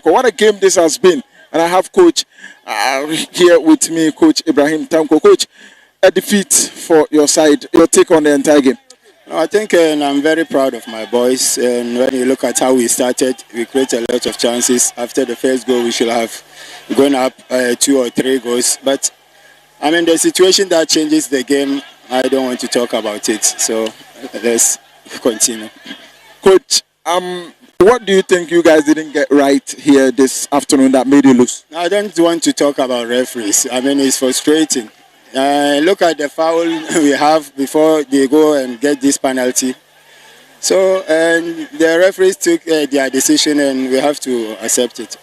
Kotoko. What a game this has been. And I have Coach here with me, Coach Ibrahim Tanko. Coach, a defeat for your side. Your take on the entire game? I think I'm very proud of my boys. And when you look at how we started, we created a lot of chances. After the first goal, we should have gone up 2 or 3 goals. But I mean, the situation that changes the game, I don't want to talk about it. So let's continue. Coach, what do you think you guys didn't get right here this afternoon that made you lose? I don't want to talk about referees. I mean, it's frustrating. Look at the foul we have before they go and get this penalty. So, and the referees took their decision and we have to accept it.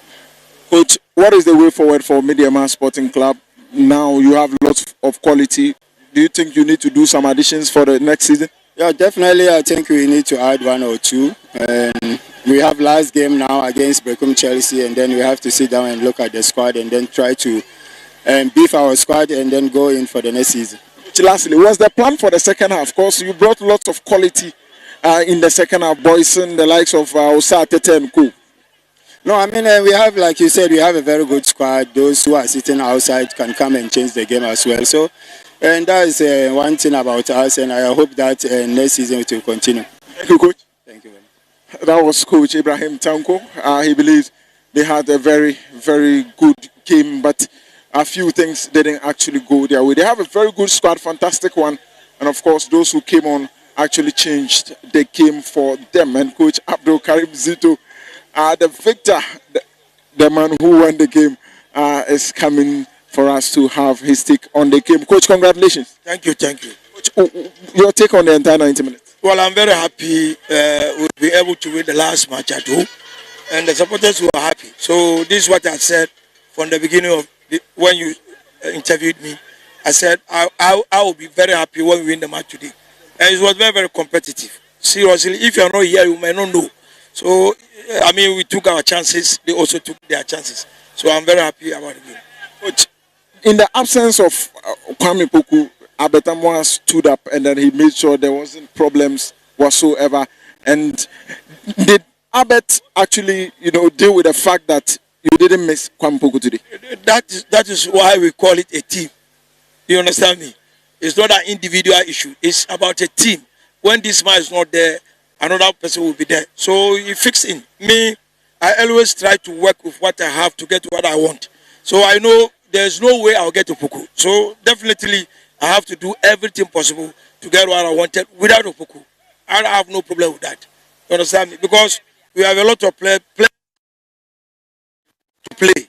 Coach, what is the way forward for Medeama Sporting Club? Now you have lots of quality. Do you think you need to do some additions for the next season? Yeah, definitely. I think we need to add 1 or 2. We have last game now against Brecum Chelsea, and then we have to sit down and look at the squad and then try to beef our squad and then go in for the next season. Lastly, what's the plan for the second half? Of course, you brought lots of quality in the second half, boys, and the likes of Asante and Co. No, I mean, we have, like you said, we have a very good squad. Those who are sitting outside can come and change the game as well. So, and that is one thing about us, and I hope that next season it will continue. Thank you, Coach. Thank you very much. That was Coach Ibrahim Tanko. He believes they had a very, very good game, but a few things didn't actually go their way. They have a very good squad, fantastic one, and of course, those who came on actually changed the game for them. And Coach Abdul Karim Zito, the victor, the man who won the game, is coming for us to have his take on the game. Coach, congratulations. Thank you, thank you. Coach, your take on the entire 90 minutes? Well, I'm very happy we'll be able to win the last match at home, and the supporters were happy. So this is what I said from the beginning of when you interviewed me. I said I will be very happy when we win the match today, and it was very, very competitive. Seriously, if you are not here, you might not know. So I mean, we took our chances. They also took their chances. So I'm very happy about the game. Coach, in the absence of Kwame Poku, Abetamwa stood up and then he made sure there wasn't problems whatsoever. And did Abet actually, deal with the fact that you didn't miss Kwame Poku today? That is why we call it a team. You understand me? It's not an individual issue. It's about a team. When this man is not there, another person will be there. So you fix it. Me, I always try to work with what I have to get what I want. So I know there's no way I'll get to Poku. So definitely I have to do everything possible to get what I wanted without Poku. I have no problem with that. You understand me? Because we have a lot of players to play.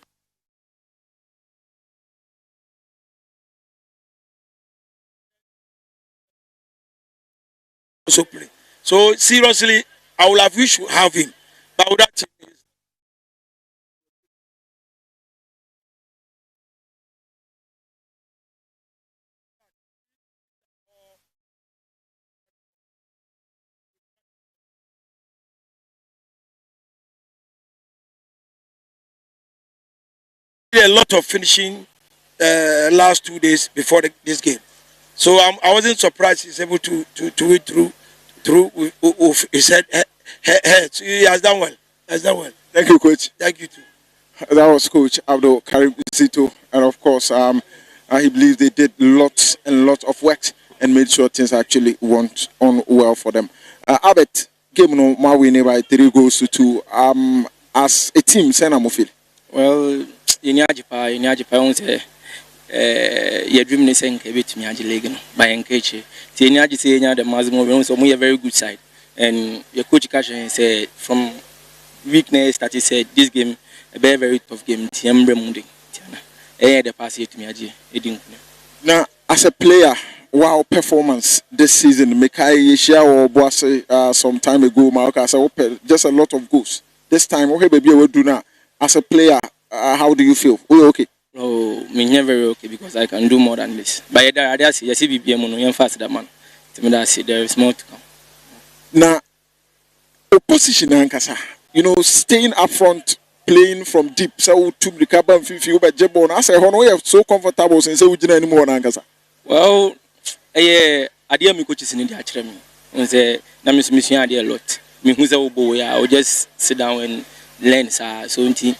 Also play. So seriously, I would have wished to have him. But without him, a lot of finishing last 2 days before this game. So I wasn't surprised he's able to read through with his head. He has done well. Thank you, Coach. Thank you too. That was Coach Abdul Karim Zito, and of course, he believes they did lots and lots of work and made sure things actually went on well for them. Abet, game no ma win by 3 goals to 2. As a team, send a feel. Well, you won't say. Your dream is saying a bit to me, Legan, by engaging. Tiaji say, the Mazmo, so we a very good side. And your coach Kashan said, from weakness that he said, this game, a very, very tough game, Tiambre Mundi. The pass to me, now, as a player, wow, performance this season, Mekai Yeshia or Boase some time ago, Marca, just a lot of goals. This time, okay, baby, we'll do now. As a player, how do you feel? Are okay? Oh, me very okay because I can do more than this. But I see, you see, BBM fast that man. There is more to come. Now, opposition, staying up front, playing from deep. So to the cabin, if you but Jebon, I say, we are so comfortable since we didn't anymore. Well, I dear me coaches in the academy. I say, na miss mission idea a lot. Me who's a boy, I will just sit down and learn so until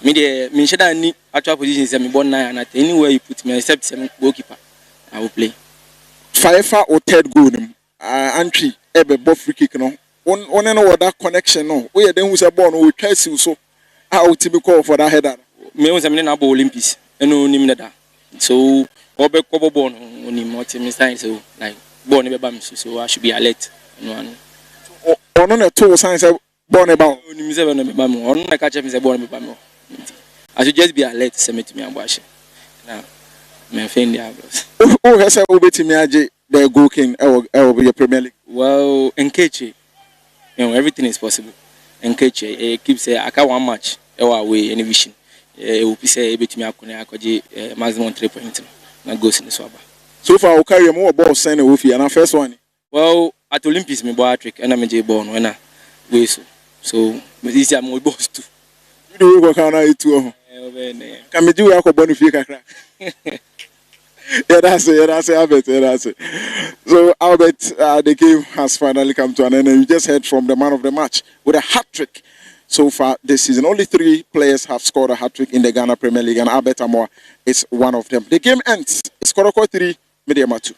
me the me should any actual position say me born nine and anywhere you put me except say goalkeeper I will play. Firefa or third goal entry ebe ball free kick no. On know that connection no. We then who's a born we try so how to be call for that header. Me was na ball Olympics eno nim na da. So obe kobo born oni mo team sign so like born be bam so I should be alert no one. Ono na two signs born about. Oni say no be bam ono na catch me say born be bam. I should just be alert to me to me ambush. Now me offend the abros. Who has a obetimi age the goal king your Premier League? Well, enkeche. You know, everything is possible. Enkeche keep say aka one match away any vision. We say betimi akone akoje maximum 3 points na goals in the swaba. So far we carry more ball send Ofi and first one. Well, at Olympics me boy trick and I me ball no na we so this year my boss too. You do go can I too. Can me do ya ko bonu fie kakra. Yeah, that's it, Albert. So, Albert, the game has finally come to an end, and you just heard from the man of the match with a hat-trick so far this season. Only 3 players have scored a hat-trick in the Ghana Premier League, and Albert Amoah is one of them. The game ends. It's Kotoko 3, Medeama 2.